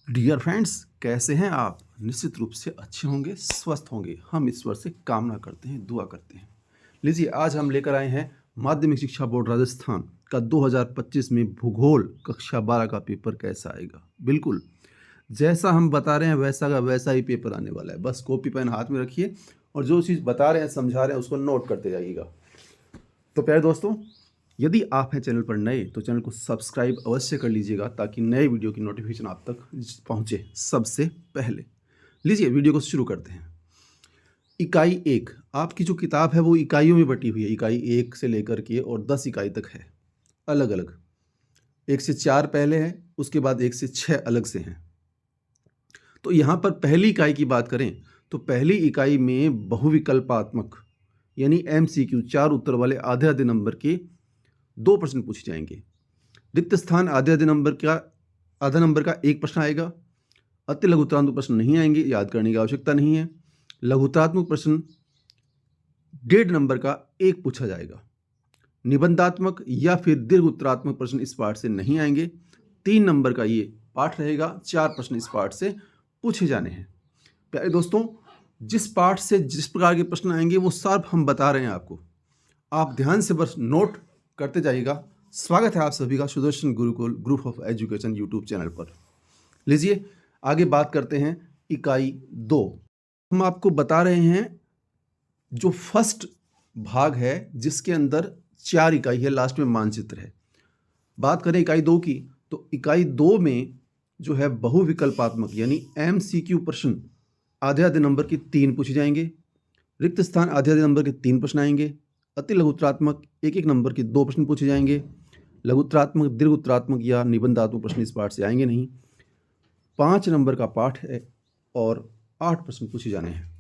Dear friends, कैसे हैं आप? निश्चित रूप से अच्छे होंगे, स्वस्थ होंगे। हम ईश्वर से कामना करते हैं, दुआ करते हैं। लीजिए, आज हम लेकर आए हैं माध्यमिक शिक्षा बोर्ड राजस्थान का 2025 में भूगोल कक्षा 12 का पेपर कैसा आएगा। बिल्कुल जैसा हम बता रहे हैं वैसा का वैसा ही पेपर आने वाला है। बस कॉपी पेन हाथ में रखिए और जो चीज़ बता रहे हैं, समझा रहे हैं, उसको नोट करते जाइएगा। तो प्यारे दोस्तों, यदि आप हैं चैनल पर नए तो चैनल को सब्सक्राइब अवश्य कर लीजिएगा ताकि नए वीडियो की नोटिफिकेशन आप तक पहुंचे सबसे पहले। लीजिए, वीडियो को शुरू करते हैं। इकाई 1, आपकी जो किताब है वो इकाइयों में बटी हुई है। इकाई 1 से लेकर के और 10 इकाई तक है, अलग अलग। 1 से 4 पहले है, उसके बाद 1 से 6 अलग से हैं। तो यहाँ पर पहली इकाई की बात करें तो पहली इकाई में बहुविकल्पात्मक यानी MCQ 4 उत्तर वाले आधे आधे नंबर के 2 प्रश्न पूछे जाएंगे। रिक्त स्थान आधे आधे नंबर का आधा नंबर का 1 प्रश्न आएगा। अति लघुत्तरात्मक प्रश्न नहीं आएंगे, याद करने की आवश्यकता नहीं है। लघुत्तरात्मक प्रश्न 1.5 नंबर का 1 पूछा जाएगा। निबंधात्मक या फिर दीर्घ उत्तरात्मक प्रश्न इस पाठ से नहीं आएंगे। 3 नंबर का ये पाठ रहेगा। 4 प्रश्न इस पाठ से पूछे जाने हैं। प्यारे दोस्तों, जिस पाठ से जिस प्रकार के प्रश्न आएंगे वो सब हम बता रहे हैं आपको। आप ध्यान से बस नोट करते जाइएगा। स्वागत है आप सभी का Sudarshan Gurukul group of education YouTube channel पर। लीजिए, आगे बात करते हैं इकाई 2। हम आपको बता रहे हैं जो फर्स्ट भाग है जिसके अंदर 4 इकाई है, लास्ट में मानचित्र है। बात करें इकाई 2 की तो इकाई 2 में जो है बहुविकल्पात्मक यानी MCQ प्रश्न आधे आधे नंबर के 3 पूछे जाएंगे। रिक्त स्थान आधे आधे नंबर के 3 प्रश्न आएंगे। अति लघुत्तरात्मक 1-1 नंबर के 2 प्रश्न पूछे जाएंगे। लघुत्तरात्मक, दीर्घ उत्तरात्मक या निबंधात्मक प्रश्न इस पाठ से आएंगे नहीं। 5 नंबर का पाठ है और 8 प्रश्न पूछे जाने हैं।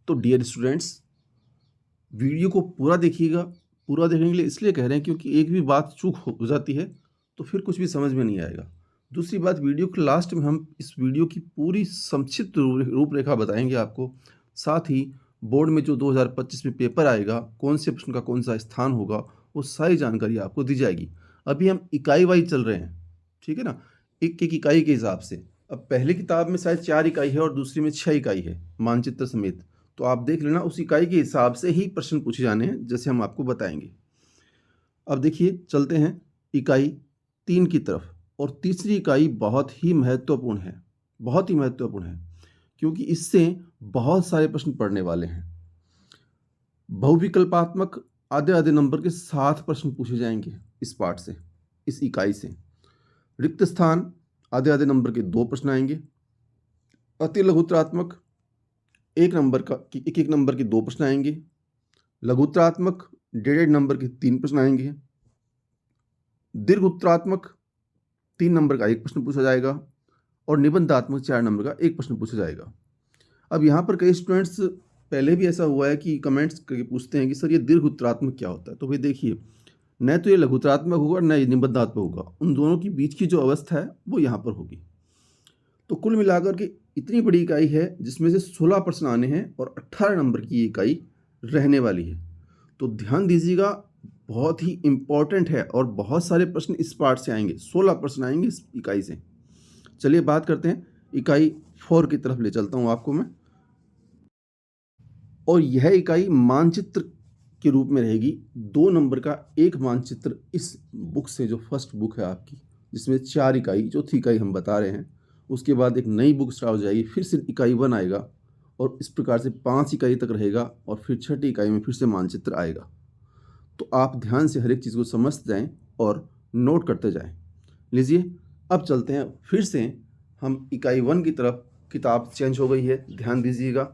तो डियर स्टूडेंट्स, वीडियो को पूरा देखिएगा। पूरा देखने के लिए इसलिए कह रहे हैं क्योंकि एक भी बात चूक हो जाती है तो फिर कुछ भी समझ में नहीं आएगा। दूसरी बात, वीडियो के लास्ट में हम इस वीडियो की पूरी संक्षिप्त रूपरेखा बताएंगे आपको। साथ ही बोर्ड में जो 2025 में पेपर आएगा, कौन से प्रश्न का कौन सा स्थान होगा, वो सारी जानकारी आपको दी जाएगी। अभी हम इकाई वाइज चल रहे हैं, ठीक है ना, एक एक इकाई के हिसाब से। अब पहली किताब में शायद 4 इकाई है और दूसरी में 6 इकाई है मानचित्र समेत। तो आप देख लेना, उस इकाई के हिसाब से ही प्रश्न पूछे जाने हैं जैसे हम आपको बताएंगे। अब देखिए, चलते हैं इकाई 3 की तरफ। और तीसरी इकाई बहुत ही महत्वपूर्ण है, बहुत ही महत्वपूर्ण है क्योंकि इससे बहुत सारे प्रश्न पढ़ने वाले हैं। बहुविकल्पात्मक आधे आधे नंबर के 7 प्रश्न पूछे जाएंगे इस पाठ से, इस इकाई से। रिक्त स्थान आधे आधे नंबर के 2 प्रश्न आएंगे। अति लघुत्तरात्मक 1 नंबर का 1-1 नंबर के 2 प्रश्न आएंगे। लघुत्तरात्मक 1.5 नंबर के 3 प्रश्न आएंगे। दीर्घ उत्तरात्मक 3 नंबर का 1 प्रश्न पूछा जाएगा और निबंधात्मक 4 नंबर का 1 प्रश्न पूछा जाएगा। अब यहाँ पर कई स्टूडेंट्स, पहले भी ऐसा हुआ है कि कमेंट्स करके पूछते हैं कि सर ये दीर्घ उत्तरात्मक क्या होता है। तो भाई देखिए, न तो ये लघुत्तरात्मक होगा न ये निबंधात्मक होगा, उन दोनों के बीच की जो अवस्था है वो यहाँ पर होगी। तो कुल मिलाकर के इतनी बड़ी इकाई है जिसमें से 16 प्रश्न आने हैं और 18 नंबर की इकाई रहने वाली है। तो ध्यान दीजिएगा, बहुत ही इम्पॉर्टेंट है और बहुत सारे प्रश्न इस पार्ट से आएंगे। 16 प्रश्न आएंगे इस इकाई से। चलिए बात करते हैं इकाई 4 की तरफ ले चलता हूँ आपको मैं। और यह इकाई मानचित्र के रूप में रहेगी। 2 नंबर का 1 मानचित्र इस बुक से, जो फर्स्ट बुक है आपकी, जिसमें 4 इकाई, चौथी इकाई हम बता रहे हैं। उसके बाद एक नई बुक स्टार्ट हो जाएगी, फिर से इकाई 1 आएगा और इस प्रकार से 5 इकाई तक रहेगा और फिर 6ठी इकाई में फिर से मानचित्र आएगा। तो आप ध्यान से हर एक चीज़ को समझते जाएं और नोट करते जाएं। लीजिए, अब चलते हैं फिर से हम इकाई 1 की तरफ। किताब चेंज हो गई है, ध्यान दीजिएगा।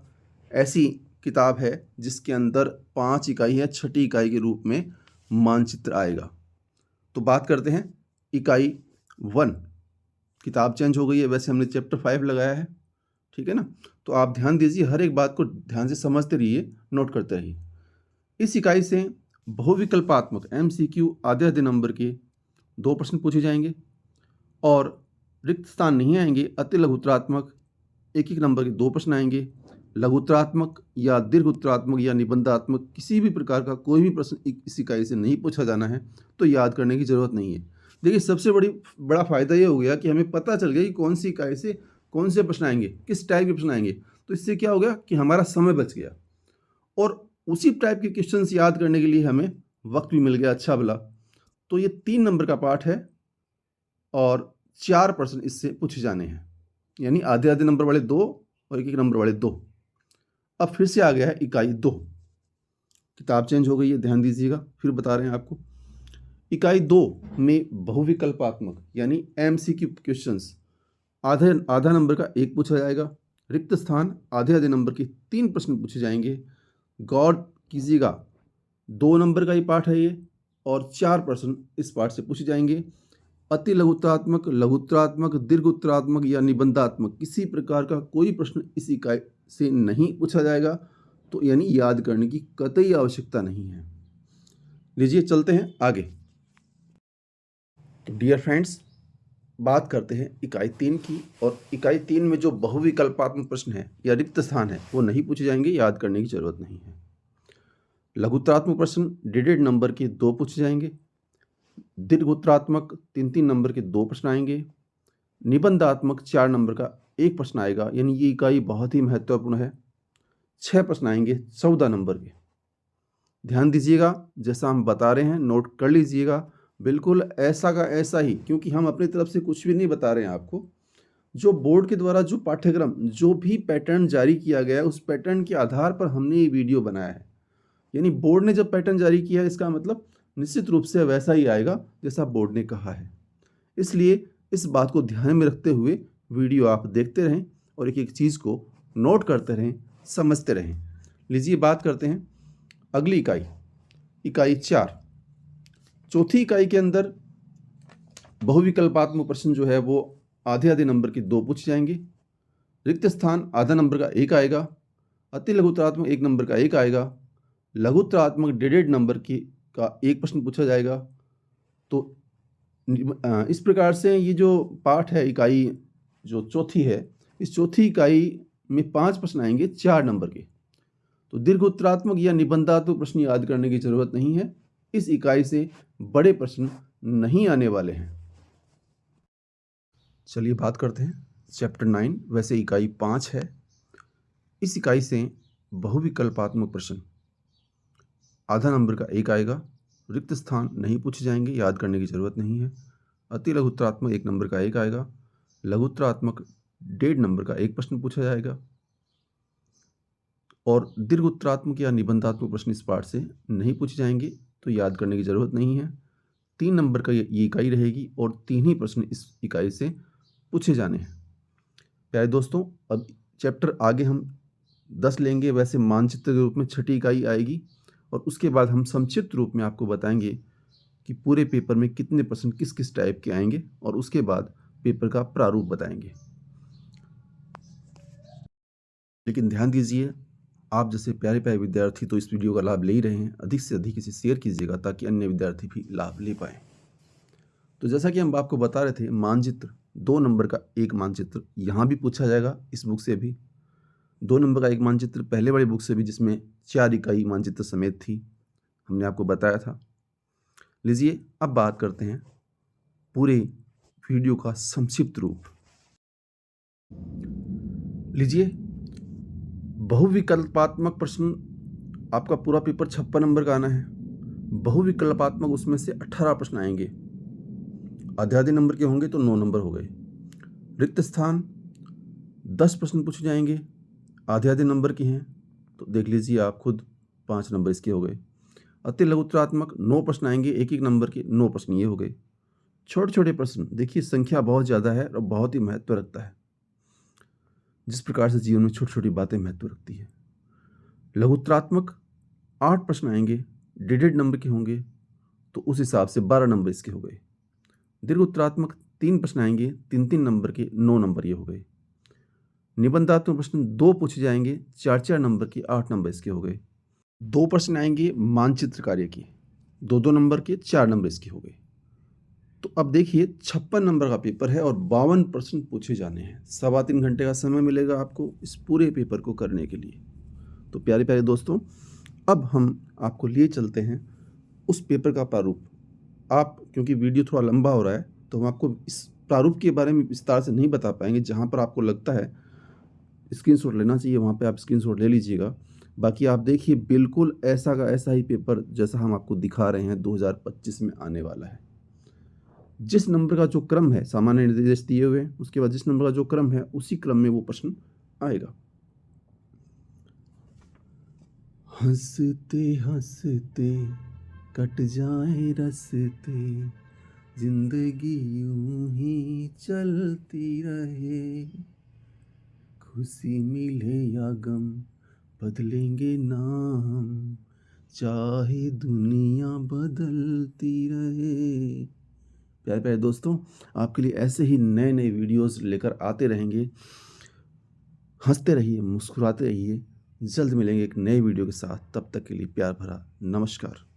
ऐसी किताब है जिसके अंदर 5 इकाई है, 6ठी इकाई के रूप में मानचित्र आएगा। तो बात करते हैं इकाई 1। किताब चेंज हो गई है, वैसे हमने चैप्टर 5 लगाया है, ठीक है ना। तो आप ध्यान दीजिए, हर एक बात को ध्यान से समझते रहिए, नोट करते रहिए। इस इकाई से बहुविकल्पात्मक MCQ आधे आधे नंबर के 2 प्रश्न पूछे जाएंगे और रिक्त स्थान नहीं आएंगे। अति लघुत्तरात्मक 1-1 नंबर के 2 प्रश्न आएंगे। लघुत्तरात्मक या दीर्घ उत्तरात्मक या निबंधात्मक किसी भी प्रकार का कोई भी प्रश्न इस इकाई से नहीं पूछा जाना है, तो याद करने की ज़रूरत नहीं है। देखिए सबसे बड़ा फ़ायदा ये हो गया कि हमें पता चल गया कि कौन सी इकाई से कौन से प्रश्न आएंगे, किस टाइप के प्रश्न आएंगे। तो इससे क्या हो गया कि हमारा समय बच गया और उसी टाइप के क्वेश्चंस याद करने के लिए हमें वक्त भी मिल गया अच्छा भला। तो ये 3 नंबर का पार्ट है और 4 प्रश्न इससे पूछे जाने हैं, यानी आधे आधे नंबर वाले 2 और एक एक नंबर वाले 2। अब फिर से आ गया है इकाई 2। किताब चेंज हो गई है, ध्यान दीजिएगा, फिर बता रहे हैं आपको। इकाई 2 में बहुविकल्पात्मक यानी MCQ क्वेश्चंस आधा नंबर का 1 पूछा जाएगा। रिक्त स्थान आधे आधे नंबर के 3 प्रश्न पूछे जाएंगे। गौर कीजिएगा 2 नंबर का ही पाठ है ये और 4 प्रश्न इस पाठ से पूछे जाएंगे। अति लघुत्तरात्मक, लघुत्तरात्मक, दीर्घोत्तरात्मक या निबंधात्मक किसी प्रकार का कोई प्रश्न इस इकाई से नहीं पूछा जाएगा, तो यानी याद करने की कतई आवश्यकता नहीं है। लीजिए चलते हैं आगे। तो डियर फ्रेंड्स, बात करते हैं इकाई 3 की। और इकाई 3 में जो बहुविकल्पात्मक प्रश्न है या रिक्त स्थान है वो नहीं पूछे जाएंगे, याद करने की जरूरत नहीं है। लघुत्तरात्मक प्रश्न 1.5 नंबर के 2 पूछे जाएंगे। दीर्घोत्तरात्मक 3-3 नंबर के 2 प्रश्न आएंगे। निबंधात्मक 4 नंबर का 1 प्रश्न आएगा, यानी ये इकाई बहुत ही महत्वपूर्ण है। 6 प्रश्न आएंगे 14 नंबर के। ध्यान दीजिएगा, जैसा हम बता रहे हैं नोट कर लीजिएगा, बिल्कुल ऐसा का ऐसा ही, क्योंकि हम अपनी तरफ से कुछ भी नहीं बता रहे हैं आपको। जो बोर्ड के द्वारा जो पाठ्यक्रम, जो भी पैटर्न जारी किया गया है, उस पैटर्न के आधार पर हमने ये वीडियो बनाया है। यानी बोर्ड ने जब पैटर्न जारी किया है, इसका मतलब निश्चित रूप से वैसा ही आएगा जैसा बोर्ड ने कहा है। इसलिए इस बात को ध्यान में रखते हुए वीडियो आप देखते रहें और एक एक चीज़ को नोट करते रहें, समझते रहें। लीजिए बात करते हैं अगली इकाई 4। चौथी इकाई के अंदर बहुविकल्पात्मक प्रश्न जो है वो आधे आधे नंबर के 2 पूछे जाएंगे। रिक्त स्थान आधा नंबर का 1 आएगा। अति लघुत्तरात्मक 1 नंबर का 1 आएगा। लघुत्तरात्मक 1.5 नंबर का 1 प्रश्न पूछा जाएगा। तो इस प्रकार से ये जो पाठ है, इकाई जो चौथी है, इस चौथी इकाई में 5 प्रश्न आएंगे 4 नंबर के। तो दीर्घोत्तरात्मक या निबंधात्मक प्रश्न याद करने की जरूरत नहीं है। इस इकाई से बड़े प्रश्न नहीं आने वाले हैं। चलिए बात करते हैं चैप्टर 9। वैसे इकाई 5 है। इस इकाई से बहुविकल्पात्मक प्रश्न आधा नंबर का 1 आएगा। रिक्त स्थान नहीं पूछे जाएंगे, याद करने की जरूरत नहीं है। अति लघुत्तरात्मक 1 नंबर का 1 आएगा। लघुत्तरात्मक 1.5 नंबर का 1 प्रश्न पूछा जाएगा और दीर्घोत्तरात्मक या निबंधात्मक प्रश्न इस पाठ से नहीं पूछे जाएंगे, तो याद करने की जरूरत नहीं है। 3 नंबर का ये इकाई रहेगी और 3 ही प्रश्न इस इकाई से पूछे जाने हैं। प्यारे दोस्तों, अब चैप्टर आगे हम 10 लेंगे। वैसे मानचित्र के रूप में 6ठी इकाई आएगी और उसके बाद हम संक्षिप्त रूप में आपको बताएंगे कि पूरे पेपर में कितने प्रश्न किस किस टाइप के आएंगे और उसके बाद पेपर का प्रारूप बताएंगे। लेकिन ध्यान दीजिए, आप जैसे प्यारे प्यारे विद्यार्थी तो इस वीडियो का लाभ ले ही रहे हैं। अधिक से अधिक इसे शेयर कीजिएगा ताकि अन्य विद्यार्थी भी लाभ ले पाएँ। तो जैसा कि हम आपको बता रहे थे, मानचित्र 2 नंबर का 1 मानचित्र यहाँ भी पूछा जाएगा, इस बुक से भी 2 नंबर का 1 मानचित्र पहले वाली बुक से भी, जिसमें 4 इकाई मानचित्र समेत थी, हमने आपको बताया था। लीजिए अब बात करते हैं पूरे वीडियो का संक्षिप्त रूप। लीजिए, बहुविकल्पात्मक प्रश्न आपका पूरा पेपर 56 नंबर का आना है। बहुविकल्पात्मक उसमें से 18 प्रश्न आएंगे। आधे आधे नंबर के होंगे तो 9 नंबर हो गए। रिक्त स्थान 10 प्रश्न पूछे जाएंगे, आधे आधे नंबर के हैं, तो देख लीजिए आप खुद, 5 नंबर इसके हो गए। अति लघुत्तरात्मक 9 प्रश्न आएंगे, एक एक नंबर के 9 प्रश्न ये हो गए। छोटे छोटे प्रश्न, देखिए संख्या बहुत ज़्यादा है और बहुत ही महत्व रखता है। जिस प्रकार से जीवन में छोटी छोटी बातें महत्व रखती है। लघुत्तरात्मक 8 प्रश्न आएंगे, 1.5 नंबर के होंगे, तो उस हिसाब से 12 नंबर इसके हो गए। दीर्घोत्तरात्मक 3 प्रश्न आएंगे, 3-3 नंबर के 9 नंबर ये हो गए। निबंधात्मक प्रश्न 2 पूछे जाएंगे, 4-4 नंबर के 8 नंबर इसके हो गए। 2 प्रश्न आएंगे मानचित्र कार्य की, 2-2 नंबर के 4 नंबर इसके हो गए। तो अब देखिए 56 नंबर का पेपर है और 52 प्रश्न पूछे जाने हैं। 3.25 घंटे का समय मिलेगा आपको इस पूरे पेपर को करने के लिए। तो प्यारे प्यारे दोस्तों, अब हम आपको लिए चलते हैं उस पेपर का प्रारूप आप क्योंकि वीडियो थोड़ा लंबा हो रहा है, तो हम आपको इस प्रारूप के बारे में विस्तार से नहीं बता पाएँगे। जहाँ पर आपको लगता है स्क्रीनशॉट लेना चाहिए, वहाँ पे आप स्क्रीनशॉट ले लीजिएगा। बाकी आप देखिए बिल्कुल ऐसा का ऐसा ही पेपर जैसा हम आपको दिखा रहे हैं 2025 में आने वाला है। जिस नंबर का जो क्रम है, सामान्य निर्देश दिए हुए हैं, उसके बाद जिस नंबर का जो क्रम है, उसी क्रम में वो प्रश्न आएगा। हँसते हँसते कट जाए रस्ते, जिंदगी यूं ही चलती रहे, खुशी मिले या गम बदलेंगे नाम, चाहे दुनिया बदलती रहे। प्यारे प्यारे दोस्तों, आपके लिए ऐसे ही नए नए वीडियोस लेकर आते रहेंगे। हंसते रहिए, मुस्कुराते रहिए। जल्द मिलेंगे एक नए वीडियो के साथ। तब तक के लिए प्यार भरा नमस्कार।